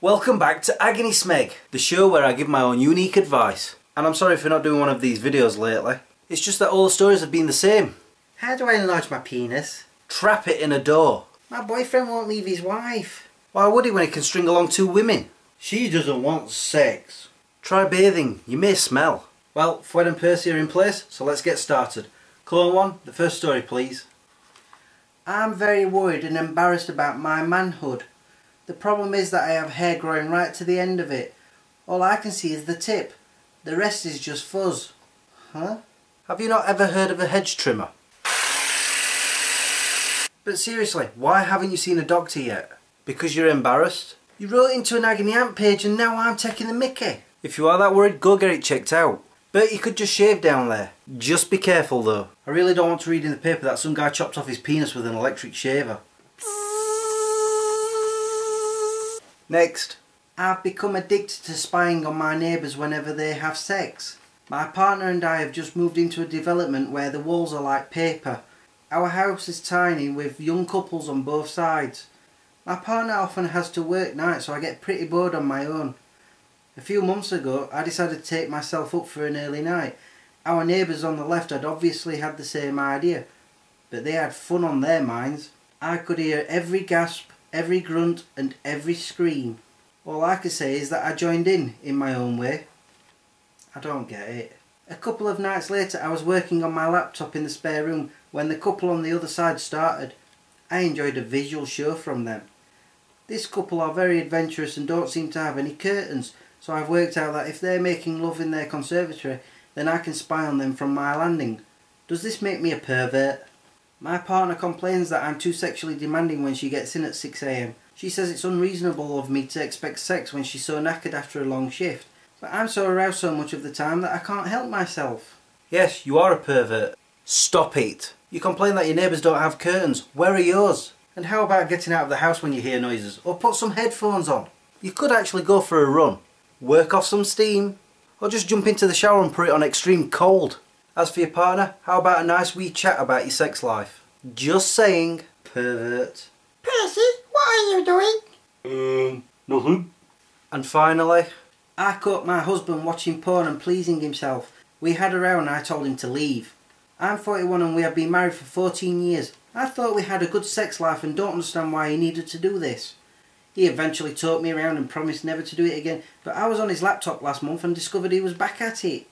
Welcome back to Agony Smeg, the show where I give my own unique advice. And I'm sorry for not doing one of these videos lately. It's just that all the stories have been the same. How do I enlarge my penis? Trap it in a door. My boyfriend won't leave his wife. Why would he when he can string along two women? She doesn't want sex. Try bathing, you may smell. Well, Fred and Percy are in place, so let's get started. Clone 1, the first story please. I'm very worried and embarrassed about my manhood. The problem is that I have hair growing right to the end of it. All I can see is the tip. The rest is just fuzz. Huh? Have you not ever heard of a hedge trimmer? But seriously, why haven't you seen a doctor yet? Because you're embarrassed? You wrote into an Agony Aunt page and now I'm taking the mickey. If you are that worried, go get it checked out. Bet you could just shave down there. Just be careful though. I really don't want to read in the paper that some guy chopped off his penis with an electric shaver. Next. I've become addicted to spying on my neighbours whenever they have sex. My partner and I have just moved into a development where the walls are like paper. Our house is tiny with young couples on both sides. My partner often has to work nights, so I get pretty bored on my own. A few months ago I decided to take myself up for an early night. Our neighbours on the left had obviously had the same idea, but they had fun on their minds. I could hear every gasp, every grunt and every scream. All I can say is that I joined in my own way. I don't get it. A couple of nights later I was working on my laptop in the spare room when the couple on the other side started. I enjoyed a visual show from them. This couple are very adventurous and don't seem to have any curtains, so I've worked out that if they're making love in their conservatory, then I can spy on them from my landing. Does this make me a pervert? My partner complains that I'm too sexually demanding when she gets in at 6 AM. She says it's unreasonable of me to expect sex when she's so knackered after a long shift. But I'm so aroused so much of the time that I can't help myself. Yes, you are a pervert. Stop it. You complain that your neighbours don't have curtains. Where are yours? And how about getting out of the house when you hear noises? Or put some headphones on. You could actually go for a run. Work off some steam. Or just jump into the shower and put it on extreme cold. As for your partner, how about a nice wee chat about your sex life? Just saying. Pervert. Percy, what are you doing? Nothing. And finally, I caught my husband watching porn and pleasing himself. We had a row and I told him to leave. I'm 41 and we have been married for 14 years. I thought we had a good sex life and don't understand why he needed to do this. He eventually talked me around and promised never to do it again, but I was on his laptop last month and discovered he was back at it.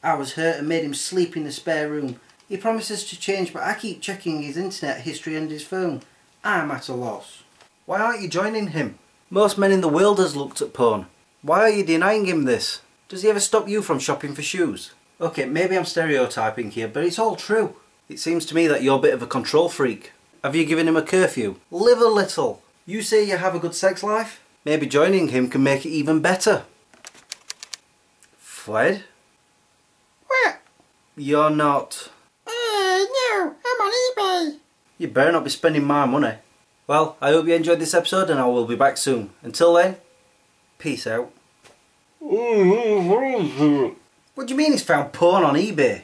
I was hurt and made him sleep in the spare room. He promises to change, but I keep checking his internet history and his phone. I'm at a loss. Why aren't you joining him? Most men in the world has looked at porn. Why are you denying him this? Does he ever stop you from shopping for shoes? Okay, maybe I'm stereotyping here, but it's all true. It seems to me that you're a bit of a control freak. Have you given him a curfew? Live a little. You say you have a good sex life? Maybe joining him can make it even better. Fred? What? You're not... No, I'm on eBay. You better not be spending my money. Well, I hope you enjoyed this episode and I will be back soon. Until then, peace out. What do you mean he's found porn on eBay?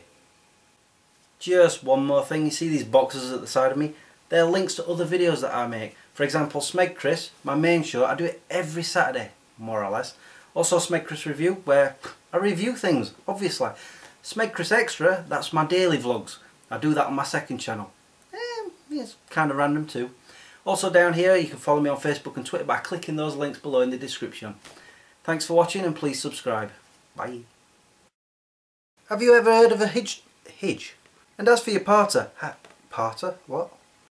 Just one more thing, you see these boxes at the side of me? They're links to other videos that I make. For example, Smeg Chris, my main show, I do it every Saturday, more or less. Also Smeg Chris Review, where I review things, obviously. Smeg Chris Extra, that's my daily vlogs. I do that on my second channel. It's kind of random too. Also down here you can follow me on Facebook and Twitter by clicking those links below in the description. Thanks for watching and please subscribe. Bye. Have you ever heard of a Hidge? And as for your parter, parter? What?